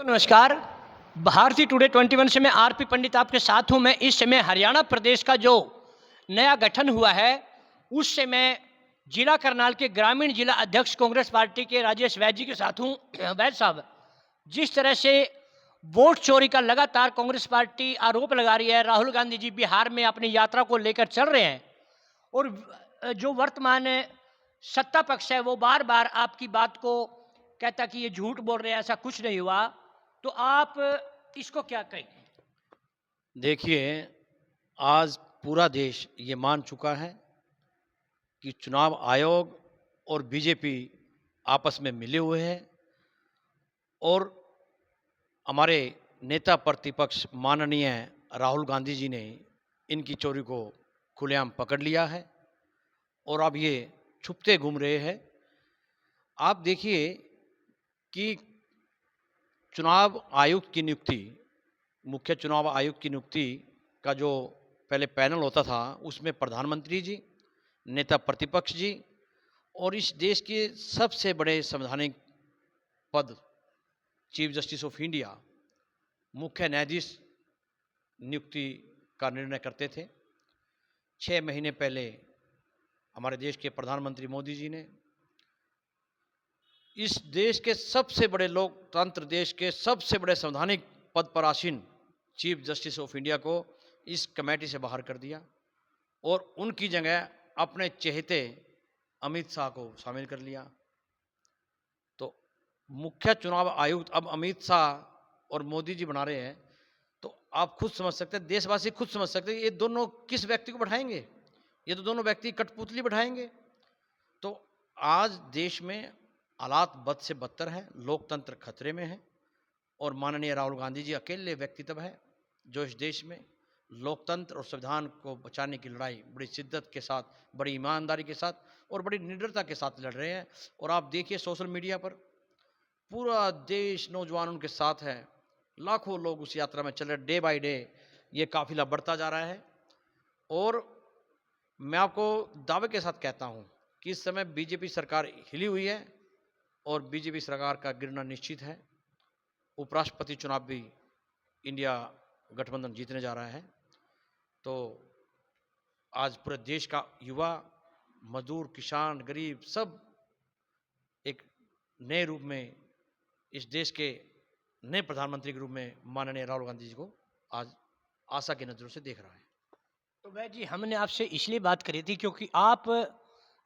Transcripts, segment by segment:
नमस्कार। भारतीय टुडे 21 से मैं आरपी पंडित आपके साथ हूं। मैं इस समय हरियाणा प्रदेश का जो नया गठन हुआ है उससे मैं जिला करनाल के ग्रामीण जिला अध्यक्ष कांग्रेस पार्टी के राजेश वैद जी के साथ हूं। वैद साहब, जिस तरह से वोट चोरी का लगातार कांग्रेस पार्टी आरोप लगा रही है, राहुल गांधी जी बिहार में अपनी यात्रा को लेकर चल रहे हैं और जो वर्तमान सत्ता पक्ष है वो बार बार आपकी बात को कहता कि ये झूठ बोल रहे हैं, ऐसा कुछ नहीं हुआ, तो आप इसको क्या कहेंगे? देखिए, आज पूरा देश ये मान चुका है कि चुनाव आयोग और बीजेपी आपस में मिले हुए हैं और हमारे नेता प्रतिपक्ष माननीय राहुल गांधी जी ने इनकी चोरी को खुलेआम पकड़ लिया है और अब ये छुपते घूम रहे हैं। आप देखिए कि चुनाव आयुक्त की नियुक्ति, मुख्य चुनाव आयुक्त की नियुक्ति का जो पहले पैनल होता था उसमें प्रधानमंत्री जी, नेता प्रतिपक्ष जी और इस देश के सबसे बड़े संवैधानिक पद चीफ जस्टिस ऑफ इंडिया, मुख्य न्यायाधीश नियुक्ति का निर्णय करते थे। 6 महीने पहले हमारे देश के प्रधानमंत्री मोदी जी ने इस देश के सबसे बड़े लोकतंत्र, देश के सबसे बड़े संवैधानिक पद पर आसीन चीफ जस्टिस ऑफ इंडिया को इस कमेटी से बाहर कर दिया और उनकी जगह अपने चहेते अमित शाह को शामिल कर लिया। तो मुख्य चुनाव आयुक्त अब अमित शाह और मोदी जी बना रहे हैं, तो आप खुद समझ सकते हैं, देशवासी खुद समझ सकते हैं ये दोनों किस व्यक्ति को बैठाएंगे। ये तो दोनों व्यक्ति कठपुतली बैठाएंगे। तो आज देश में हालात बद से बदतर है, लोकतंत्र खतरे में है और माननीय राहुल गांधी जी अकेले व्यक्तित्व है जो इस देश में लोकतंत्र और संविधान को बचाने की लड़ाई बड़ी शिद्दत के साथ, बड़ी ईमानदारी के साथ और बड़ी निडरता के साथ लड़ रहे हैं। और आप देखिए सोशल मीडिया पर पूरा देश नौजवान उनके साथ है, लाखों लोग उस यात्रा में चल रहे, डे बाय डे ये काफिला बढ़ता जा रहा है। और मैं आपको दावे के साथ कहता हूं कि इस समय बीजेपी सरकार हिली हुई है और बीजेपी सरकार का गिरना निश्चित है। उपराष्ट्रपति चुनाव भी इंडिया गठबंधन जीतने जा रहा है। तो आज पूरे देश का युवा, मजदूर, किसान, गरीब सब एक नए रूप में इस देश के नए प्रधानमंत्री के रूप में माननीय राहुल गांधी जी को आज आशा की नजरों से देख रहा है। तो वैद जी, हमने आपसे इसलिए बात करी थी क्योंकि आप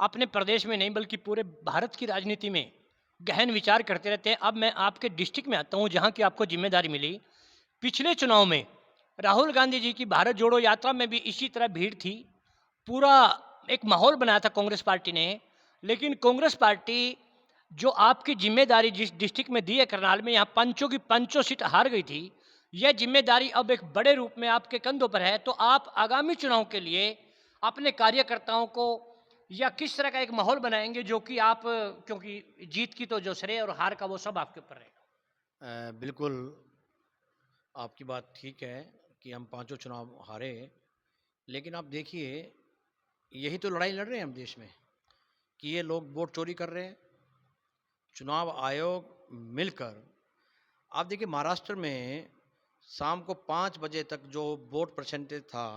अपने प्रदेश में नहीं बल्कि पूरे भारत की राजनीति में गहन विचार करते रहते हैं। अब मैं आपके डिस्ट्रिक्ट में आता हूं जहां की आपको जिम्मेदारी मिली। पिछले चुनाव में राहुल गांधी जी की भारत जोड़ो यात्रा में भी इसी तरह भीड़ थी, पूरा एक माहौल बनाया था कांग्रेस पार्टी ने। लेकिन कांग्रेस पार्टी जो आपकी जिम्मेदारी जिस डिस्ट्रिक्ट में दी है करनाल में, यहाँ पंचों की पंचों सीट हार गई थी, यह जिम्मेदारी अब एक बड़े रूप में आपके कंधों पर है। तो आप आगामी चुनाव के लिए अपने कार्यकर्ताओं को या किस तरह का एक माहौल बनाएंगे जो कि आप, क्योंकि जीत की तो जो श्रेय और हार का वो सब आपके ऊपर रहेगा। बिल्कुल आपकी बात ठीक है कि हम पांचों चुनाव हारे, लेकिन आप देखिए यही तो लड़ाई लड़ रहे हैं हम देश में कि ये लोग वोट चोरी कर रहे हैं। चुनाव आयोग मिलकर, आप देखिए महाराष्ट्र में शाम को 5 बजे तक जो वोट परसेंटेज था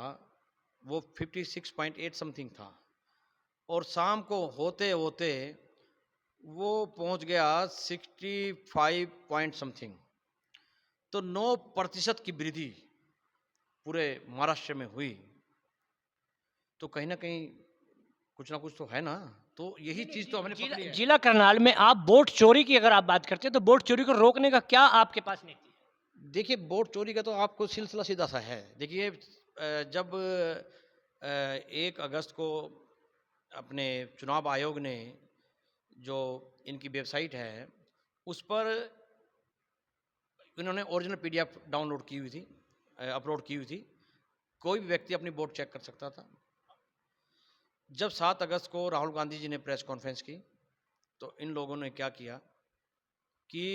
वो 56.8 समथिंग था और शाम को होते होते वो पहुंच गया 65 पॉइंट समथिंग। तो 9% की वृद्धि पूरे महाराष्ट्र में हुई। तो कहीं ना कहीं कुछ ना कुछ तो है ना। तो यही चीज तो हमने पकड़ी है। जिला करनाल में आप वोट चोरी की अगर आप बात करते हैं तो वोट चोरी को रोकने का क्या आपके पास नीति है? देखिए वोट चोरी का तो आपको सिलसिला सीधा सा है। देखिए जब 1 अगस्त को अपने चुनाव आयोग ने जो इनकी वेबसाइट है उस पर इन्होंने ओरिजिनल पीडीएफ डाउनलोड की हुई थी, अपलोड की हुई थी। कोई भी व्यक्ति अपनी वोट चेक कर सकता था। जब 7 अगस्त को राहुल गांधी जी ने प्रेस कॉन्फ्रेंस की तो इन लोगों ने क्या किया कि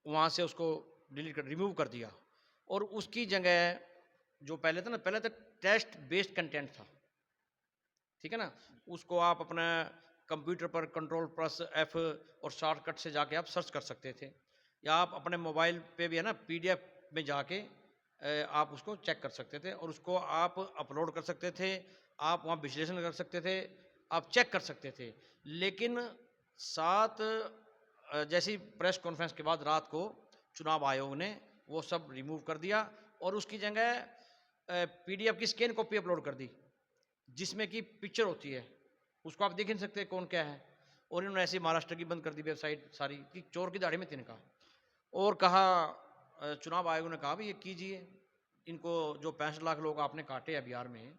वहाँ से उसको डिलीट कर, रिमूव कर दिया और उसकी जगह जो पहले था ना, पहले तो टेस्ट बेस्ड कंटेंट था, ठीक है ना, उसको आप अपना कंप्यूटर पर कंट्रोल प्लस F और शॉर्टकट से जाके आप सर्च कर सकते थे। या आप अपने मोबाइल पे भी है ना पीडीएफ में जाके आप उसको चेक कर सकते थे और उसको आप अपलोड कर सकते थे, आप वहाँ विश्लेषण कर सकते थे, आप चेक कर सकते थे। लेकिन जैसी प्रेस कॉन्फ्रेंस के बाद रात को चुनाव आयोग ने वो सब रिमूव कर दिया और उसकी जगह पीडीएफ की स्कैन कॉपी अपलोड कर दी, जिसमें कि पिक्चर होती है, उसको आप देख नहीं सकते कौन क्या है। और इन्होंने ऐसे महाराष्ट्र की बंद कर दी वेबसाइट सारी कि चोर की दाढ़ी में तिनका। और कहा चुनाव आयोग ने कहा भी ये कीजिए, इनको जो 65 लाख लोग आपने काटे हैं बिहार में,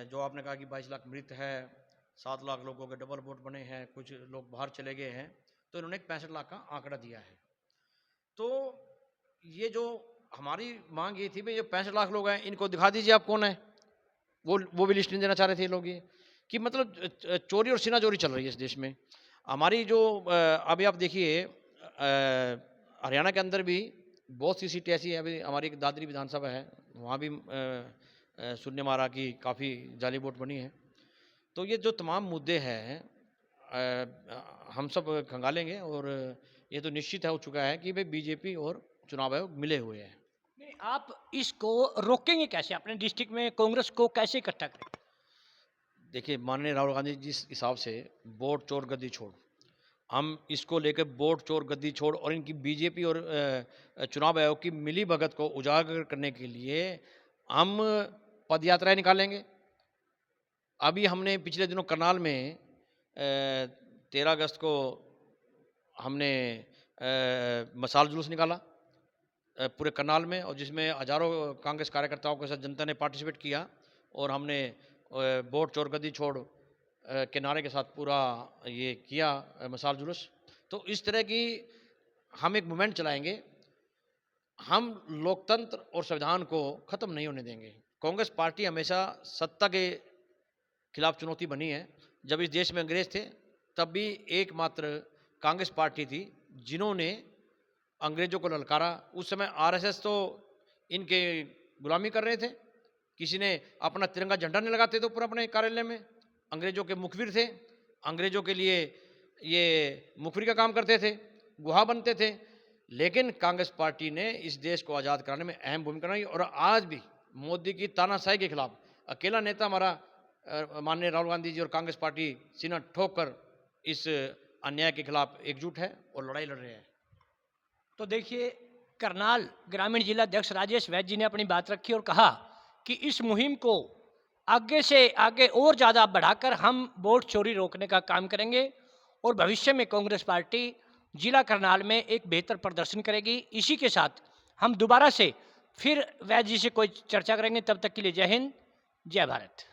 जो आपने कहा कि 22 लाख मृत है, 7 लाख लोगों के डबल वोट बने हैं, कुछ लोग बाहर चले गए हैं, तो इन्होंने 65 लाख का आंकड़ा दिया है। तो ये जो हमारी मांग ये थी भाई, ये 65 लाख लोग हैं, इनको दिखा दीजिए आप कौन है। वो भी लिस्ट नहीं देना चाह रहे थे लोग, ये कि मतलब चोरी और सीना चोरी चल रही है इस देश में। हमारी जो अभी आप देखिए हरियाणा के अंदर भी बहुत सी सीटें ऐसी है, अभी हमारी एक दादरी विधानसभा है, वहाँ भी सुनने में आ रहा कि काफ़ी जाली वोट बनी है। तो ये जो तमाम मुद्दे हैं हम सब खंगालेंगे और ये तो निश्चित हो चुका है कि भाई बीजेपी और चुनाव आयोग मिले हुए हैं। नहीं, आप इसको रोकेंगे कैसे? अपने डिस्ट्रिक्ट में कांग्रेस को कैसे इकट्ठा करें? देखिए माननीय राहुल गांधी जिस हिसाब से वोट चोर गद्दी छोड़, हम इसको लेकर वोट चोर गद्दी छोड़ और इनकी बीजेपी और चुनाव आयोग की मिली भगत को उजागर करने के लिए हम पद यात्राएं निकालेंगे। अभी हमने पिछले दिनों करनाल में 13 अगस्त को हमने मसाल जुलूस निकाला पूरे करनाल में, और जिसमें हजारों कांग्रेस कार्यकर्ताओं के साथ जनता ने पार्टिसिपेट किया और हमने वोट चोर गद्दी छोड़ के नारे के साथ पूरा ये किया मसाल जुलूस। तो इस तरह की हम एक मूवमेंट चलाएंगे, हम लोकतंत्र और संविधान को ख़त्म नहीं होने देंगे। कांग्रेस पार्टी हमेशा सत्ता के खिलाफ चुनौती बनी है। जब इस देश में अंग्रेज थे तब भी एकमात्र कांग्रेस पार्टी थी जिन्होंने अंग्रेजों को ललकारा। उस समय आरएसएस तो इनके गुलामी कर रहे थे, किसी ने अपना तिरंगा झंडा नहीं लगाते थे ऊपर अपने कार्यालय में, अंग्रेजों के मुखबिर थे, अंग्रेजों के लिए ये मुखबिर का काम करते थे, गुहा बनते थे। लेकिन कांग्रेस पार्टी ने इस देश को आज़ाद कराने में अहम भूमिका निभाई और आज भी मोदी की तानाशाही के खिलाफ अकेला नेता हमारा माननीय राहुल गांधी जी और कांग्रेस पार्टी सीना ठोक कर इस अन्याय के खिलाफ एकजुट है और लड़ाई लड़ रहे हैं। तो देखिए, करनाल ग्रामीण जिला अध्यक्ष राजेश वैद्य जी ने अपनी बात रखी और कहा कि इस मुहिम को आगे से आगे और ज़्यादा बढ़ाकर हम वोट चोरी रोकने का काम करेंगे और भविष्य में कांग्रेस पार्टी जिला करनाल में एक बेहतर प्रदर्शन करेगी। इसी के साथ हम दोबारा से फिर वैद्य जी से कोई चर्चा करेंगे। तब तक के लिए जय हिंद, जय भारत।